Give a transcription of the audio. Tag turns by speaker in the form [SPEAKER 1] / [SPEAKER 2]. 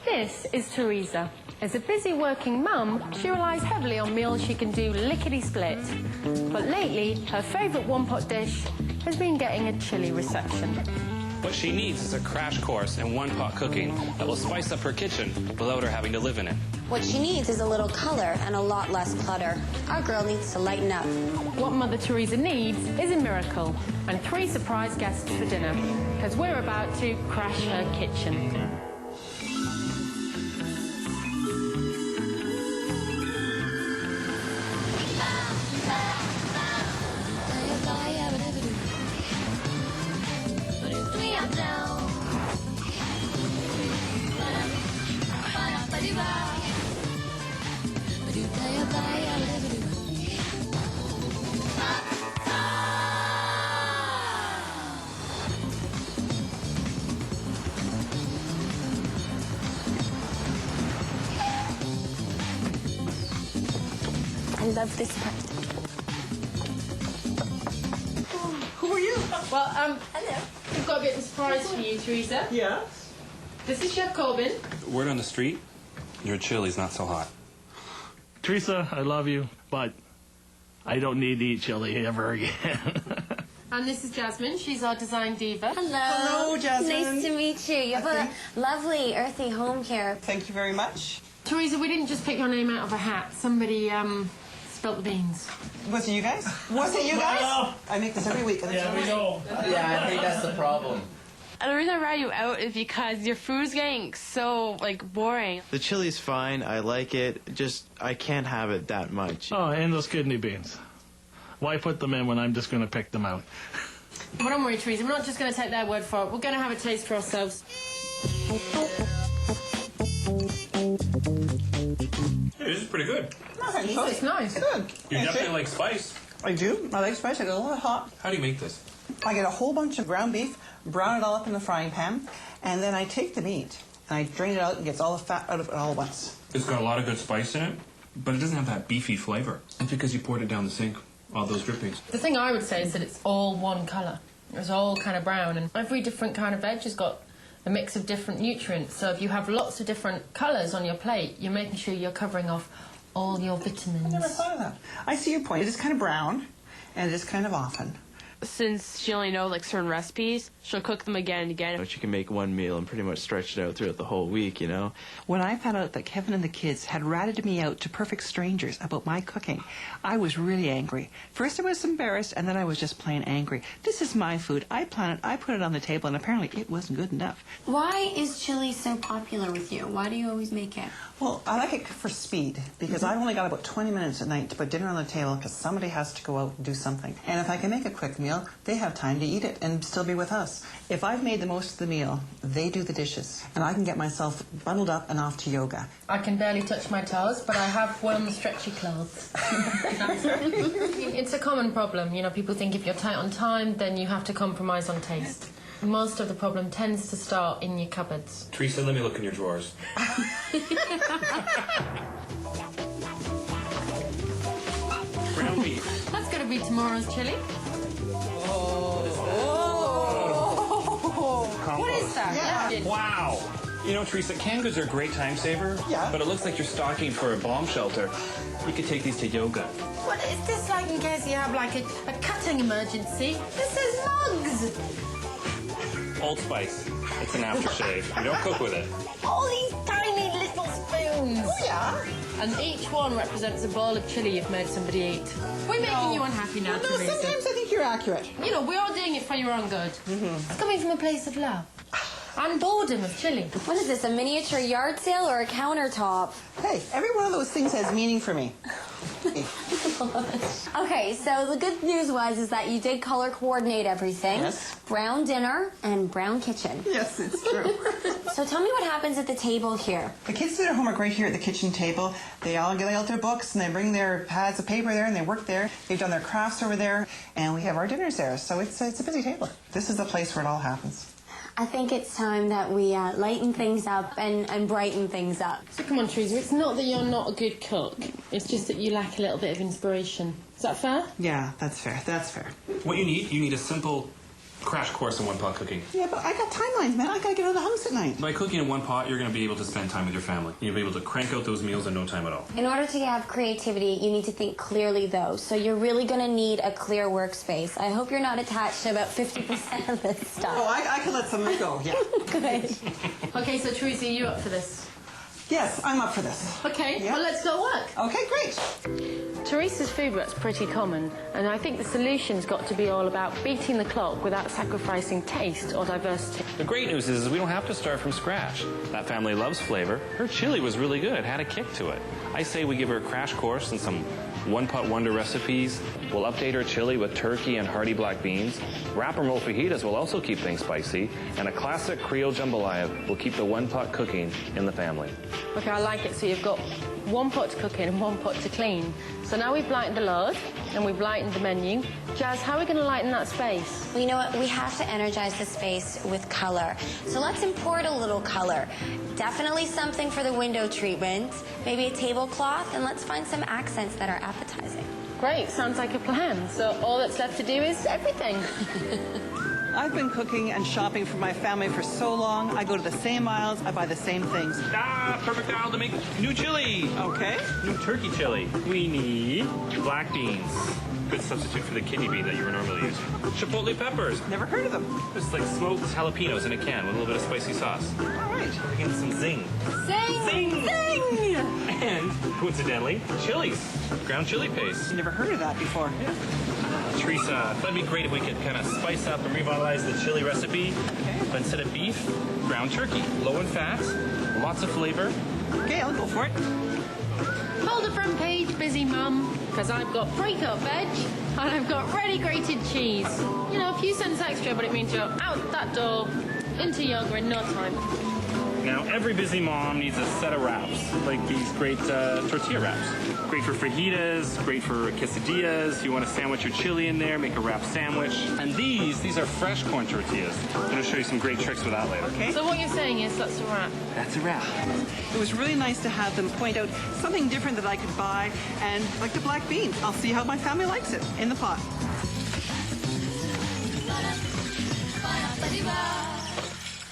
[SPEAKER 1] This is Teresa. As a busy working mum, she relies heavily on meals she can do lickety-split. But lately, her favourite one-pot dish has been getting a chilli reception.
[SPEAKER 2] What she needs is a crash course in one-pot cooking that will spice up her kitchen without her having to live in it.
[SPEAKER 3] What she needs is a little color and a lot less clutter. Our girl needs to lighten up.
[SPEAKER 1] What Mother Teresa needs is a miracle and 3 surprise guests for dinner, because we're about to crash her kitchen.
[SPEAKER 3] I love this part.
[SPEAKER 4] Who are you?
[SPEAKER 1] Well,
[SPEAKER 3] Hello.
[SPEAKER 1] we've got a bit of a surprise for you, Teresa.
[SPEAKER 4] Yeah?
[SPEAKER 1] This is Chef Corbin.
[SPEAKER 2] Word on the street, your chili's not so hot.
[SPEAKER 5] Teresa, I love you, but I don't need to eat chili ever again.
[SPEAKER 1] And this is Jasmine. She's our design diva.
[SPEAKER 3] Hello.
[SPEAKER 4] Hello, Jasmine.
[SPEAKER 3] Nice to meet you. You have a lovely, earthy home here.
[SPEAKER 4] Thank you very much.
[SPEAKER 1] Teresa, we didn't just pick your name out of a hat. Somebody spilt the beans.
[SPEAKER 4] Was it you guys? Was it you guys?
[SPEAKER 5] No.
[SPEAKER 4] I make this every week. And
[SPEAKER 5] Yeah, we know.
[SPEAKER 6] Yeah, I think that's the problem.
[SPEAKER 7] And the reason I brought you out is because your food's getting so, boring.
[SPEAKER 6] The chili's fine. I like it. Just, I can't have it that much.
[SPEAKER 5] Oh, and those kidney beans. Why put them in when I'm just going to pick them out?
[SPEAKER 1] Well, don't worry, Teresa. We're not just going to take their word for it. We're going to have a taste for ourselves.
[SPEAKER 2] Hey, this is pretty good.
[SPEAKER 1] It's nice.
[SPEAKER 4] Good.
[SPEAKER 2] You
[SPEAKER 4] Thank
[SPEAKER 2] definitely like spice.
[SPEAKER 4] I do. I like spice. I get a little hot.
[SPEAKER 2] How do you make this?
[SPEAKER 4] I get a whole bunch of ground beef, brown it all up in the frying pan, and then I take the meat and I drain it out and gets all the fat out of it all at once.
[SPEAKER 2] It's got a lot of good spice in it, but it doesn't have that beefy flavor. It's because you poured it down the sink, all those drippings.
[SPEAKER 1] The thing I would say is that it's all one colour. It's all kind of brown, and every different kind of veg has got a mix of different nutrients. So if you have lots of different colours on your plate, you're making sure you're covering off all your vitamins.
[SPEAKER 4] I never thought of that. I see your point. It is kind of brown, and it is kind of often.
[SPEAKER 7] Since she only knows certain recipes, she'll cook them again and again.
[SPEAKER 6] But you can make one meal and pretty much stretch it out throughout the whole week, you know?
[SPEAKER 8] When I found out that Kevin and the kids had ratted me out to perfect strangers about my cooking, I was really angry. First I was embarrassed, and then I was just plain angry. This is my food. I plan it, I put it on the table, and apparently it wasn't good enough.
[SPEAKER 3] Why is chili so popular with you? Why do you always make it?
[SPEAKER 4] Well, I like it for speed because I've only got about 20 minutes at night to put dinner on the table because somebody has to go out and do something. And if I can make a quick meal, they have time to eat it and still be with us. If I've made the most of the meal, they do the dishes. And I can get myself bundled up and off to yoga.
[SPEAKER 1] I can barely touch my toes, but I have one of the stretchy clothes. It's a common problem. You know, people think if you're tight on time, then you have to compromise on taste. Most of the problem tends to start in your cupboards.
[SPEAKER 2] Teresa, let me look in your drawers. Ground beef.
[SPEAKER 1] That's going to be tomorrow's chili. What is that?
[SPEAKER 4] Yeah.
[SPEAKER 2] Wow. You know, Teresa, canned goods are a great time saver.
[SPEAKER 4] Yeah.
[SPEAKER 2] But it looks like you're stocking for a bomb shelter. You could take these to yoga.
[SPEAKER 1] What is this like in case you have a cutting emergency? This is mugs.
[SPEAKER 2] Old Spice. It's an aftershave. You don't cook with it.
[SPEAKER 1] All these tiny little spoons.
[SPEAKER 4] Oh, yeah.
[SPEAKER 1] And each one represents a bowl of chili you've made somebody eat. We're making you unhappy now,
[SPEAKER 4] No,
[SPEAKER 1] Teresa.
[SPEAKER 4] sometimes I think you're accurate.
[SPEAKER 1] You know, we are doing it for your own good. It's coming from a place of love. And boredom of chili.
[SPEAKER 3] What is this, a miniature yard sale or a countertop?
[SPEAKER 4] Hey, every one of those things has meaning for me.
[SPEAKER 3] Okay, so the good news is that you did color coordinate everything.
[SPEAKER 4] Yes.
[SPEAKER 3] Brown dinner and brown kitchen.
[SPEAKER 4] Yes, it's true.
[SPEAKER 3] So tell me what happens at the table here.
[SPEAKER 4] The kids do their homework right here at the kitchen table. They all get out their books and they bring their pads of paper there and they work there. They've done their crafts over there and we have our dinners there. So it's a busy table. This is the place where it all happens.
[SPEAKER 3] I think it's time that we lighten things up and brighten things up.
[SPEAKER 1] So come on, Teresa, it's not that you're not a good cook. It's just that you lack a little bit of inspiration. Is that fair?
[SPEAKER 4] Yeah, that's fair. That's fair.
[SPEAKER 2] What you need a simple crash course in one-pot cooking.
[SPEAKER 4] Yeah, but I got timelines, man. I gotta get out of the house at night.
[SPEAKER 2] By cooking in one pot, you're going to be able to spend time with your family. You'll be able to crank out those meals in no time at all.
[SPEAKER 3] In order to have creativity, you need to think clearly, though. So you're really going to need a clear workspace. I hope you're not attached to about 50% of this stuff.
[SPEAKER 4] Oh, I can let some of it go, yeah.
[SPEAKER 3] Good.
[SPEAKER 1] Okay, so Teresa, are you up for this?
[SPEAKER 4] Yes, I'm up for this.
[SPEAKER 1] Okay,
[SPEAKER 4] Yeah.
[SPEAKER 1] well, let's go work.
[SPEAKER 4] Okay, great.
[SPEAKER 1] Teresa's food rut's pretty common, and I think the solution's got to be all about beating the clock without sacrificing taste or diversity.
[SPEAKER 2] The great news is we don't have to start from scratch. That family loves flavor. Her chili was really good, had a kick to it. I say we give her a crash course in some one-pot wonder recipes. We'll update her chili with turkey and hearty black beans. Wrap and roll fajitas will also keep things spicy. And a classic Creole jambalaya will keep the one-pot cooking in the family.
[SPEAKER 1] Okay, I like it. So you've got one pot to cook in and one pot to clean. So now we've lightened the load and we've lightened the menu. Jazz, how are we going to lighten that space?
[SPEAKER 3] Well, you know what? We have to energize the space with color. So let's import a little color. Definitely something for the window treatment, maybe a tablecloth, and let's find some accents that are appetizing.
[SPEAKER 1] Great, sounds like a plan. So all that's left to do is everything.
[SPEAKER 8] I've been cooking and shopping for my family for so long. I go to the same aisles, I buy the same things.
[SPEAKER 2] Perfect aisle to make new chili.
[SPEAKER 8] Okay.
[SPEAKER 2] New turkey chili. We need black beans. Good substitute for the kidney bean that you were normally using. Chipotle peppers.
[SPEAKER 8] Never heard of them.
[SPEAKER 2] Just like smoked jalapenos in a can with a little bit of spicy sauce.
[SPEAKER 8] All right.
[SPEAKER 2] And some zing.
[SPEAKER 1] Zing!
[SPEAKER 2] Zing! And, coincidentally, chilies. Ground chili paste.
[SPEAKER 8] Never heard of that before.
[SPEAKER 2] Teresa, that'd be great if we could kind of spice up and revitalize the chili recipe.
[SPEAKER 8] Okay.
[SPEAKER 2] But instead of beef, ground turkey. Low in fat, lots of flavor.
[SPEAKER 8] Okay, I'll go for it.
[SPEAKER 1] Hold the front page, busy mum, because I've got pre-cut veg and I've got ready grated cheese. You know, a few cents extra, but it means you're out that door into yoga in no time.
[SPEAKER 2] Now, every busy mom needs a set of wraps, like these great tortilla wraps. Great for fajitas, great for quesadillas. You want to sandwich your chili in there, make a wrap sandwich. And these are fresh corn tortillas. I'm going to show you some great tricks with that later.
[SPEAKER 8] Okay.
[SPEAKER 1] So what you're saying is that's a wrap.
[SPEAKER 8] That's a wrap. It was really nice to have them point out something different that I could buy, and like the black beans. I'll see how my family likes it in the pot.